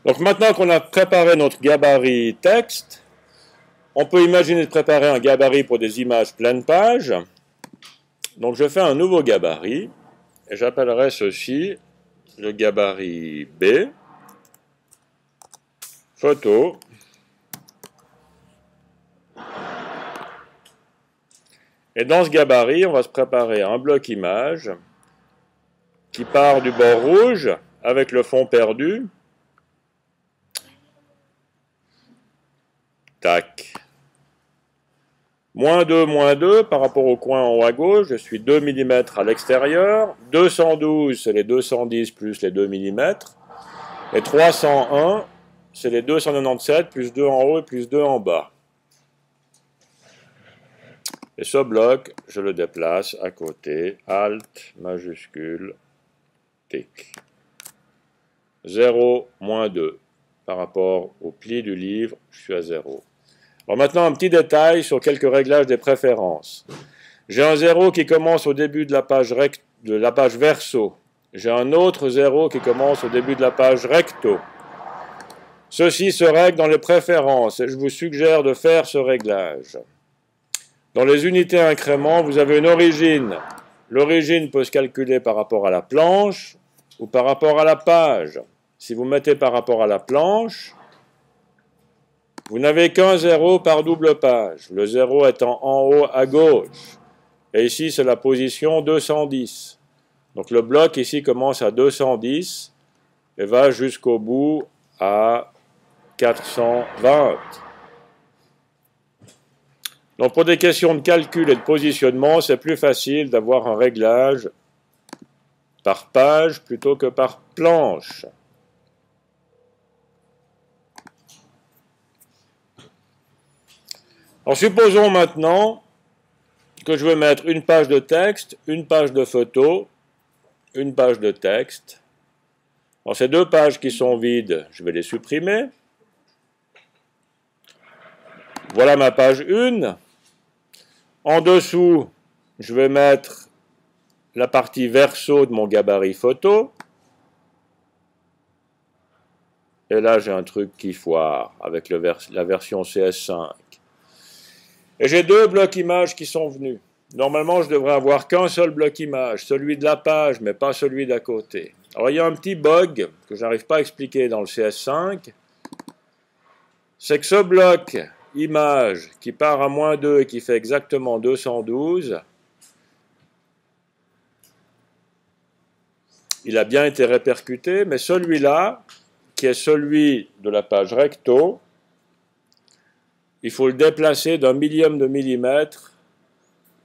Donc maintenant qu'on a préparé notre gabarit texte, on peut imaginer de préparer un gabarit pour des images pleine page. Donc je fais un nouveau gabarit, et j'appellerai ceci le gabarit B, photo. Et dans ce gabarit, on va se préparer un bloc image qui part du bord rouge avec le fond perdu. Tac. -2 par rapport au coin en haut à gauche, je suis 2 mm à l'extérieur. 212, c'est les 210 plus les 2 mm. Et 301, c'est les 297 plus 2 en haut et plus 2 en bas. Et ce bloc, je le déplace à côté, Alt, majuscule, tic. 0, -2. Par rapport au pli du livre, je suis à 0. Alors maintenant, un petit détail sur quelques réglages des préférences. J'ai un 0 qui commence au début de la page verso. J'ai un autre 0 qui commence au début de la page recto. Ceci se règle dans les préférences et je vous suggère de faire ce réglage. Dans les unités incréments, vous avez une origine. L'origine peut se calculer par rapport à la planche ou par rapport à la page. Si vous mettez par rapport à la planche, vous n'avez qu'un 0 par double page, le 0 étant en haut à gauche. Et ici, c'est la position 210. Donc le bloc ici commence à 210 et va jusqu'au bout à 420. Donc pour des questions de calcul et de positionnement, c'est plus facile d'avoir un réglage par page plutôt que par planche. Alors supposons maintenant que je veux mettre une page de texte, une page de photo, une page de texte. Alors ces deux pages qui sont vides, je vais les supprimer. Voilà ma page 1. En dessous, je vais mettre la partie verso de mon gabarit photo. Et là, j'ai un truc qui foire avec la version CS5. Et j'ai deux blocs images qui sont venus. Normalement, je devrais avoir qu'un seul bloc image, celui de la page, mais pas celui d'à côté. Alors, il y a un petit bug que je n'arrive pas à expliquer dans le CS5. C'est que ce bloc image qui part à -2 et qui fait exactement 212, il a bien été répercuté, mais celui-là, qui est celui de la page recto, il faut le déplacer d'un millième de millimètre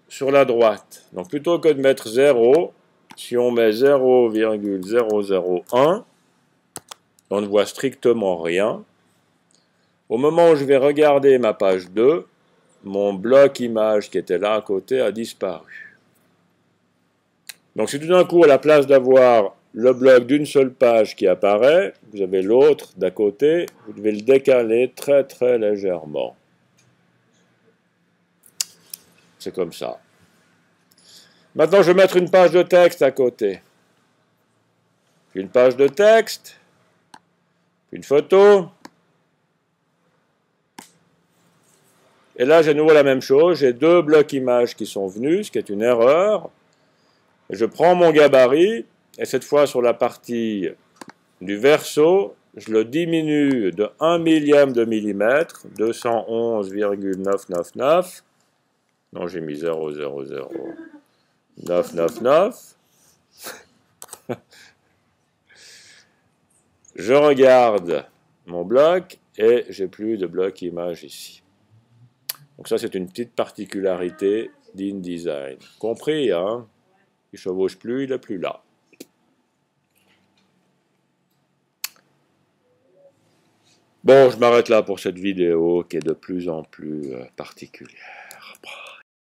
sur la droite. Donc plutôt que de mettre 0, si on met 0,001, on ne voit strictement rien. Au moment où je vais regarder ma page 2, mon bloc image qui était là à côté a disparu. Donc si tout d'un coup, à la place d'avoir le bloc d'une seule page qui apparaît, vous avez l'autre d'à côté, vous devez le décaler très très légèrement. C'est comme ça. Maintenant, je vais mettre une page de texte à côté. Puis une page de texte, puis une photo. Et là, j'ai à nouveau la même chose. J'ai deux blocs images qui sont venus, ce qui est une erreur. Et je prends mon gabarit, et cette fois sur la partie du verso, je le diminue de 1 millième de millimètre, 211,999. Non, j'ai mis 0,00999. Je regarde mon bloc et j'ai plus de bloc image ici. Donc ça, c'est une petite particularité d'InDesign. Compris, hein? Il ne chevauche plus, il n'est plus là. Bon, je m'arrête là pour cette vidéo qui est de plus en plus particulière.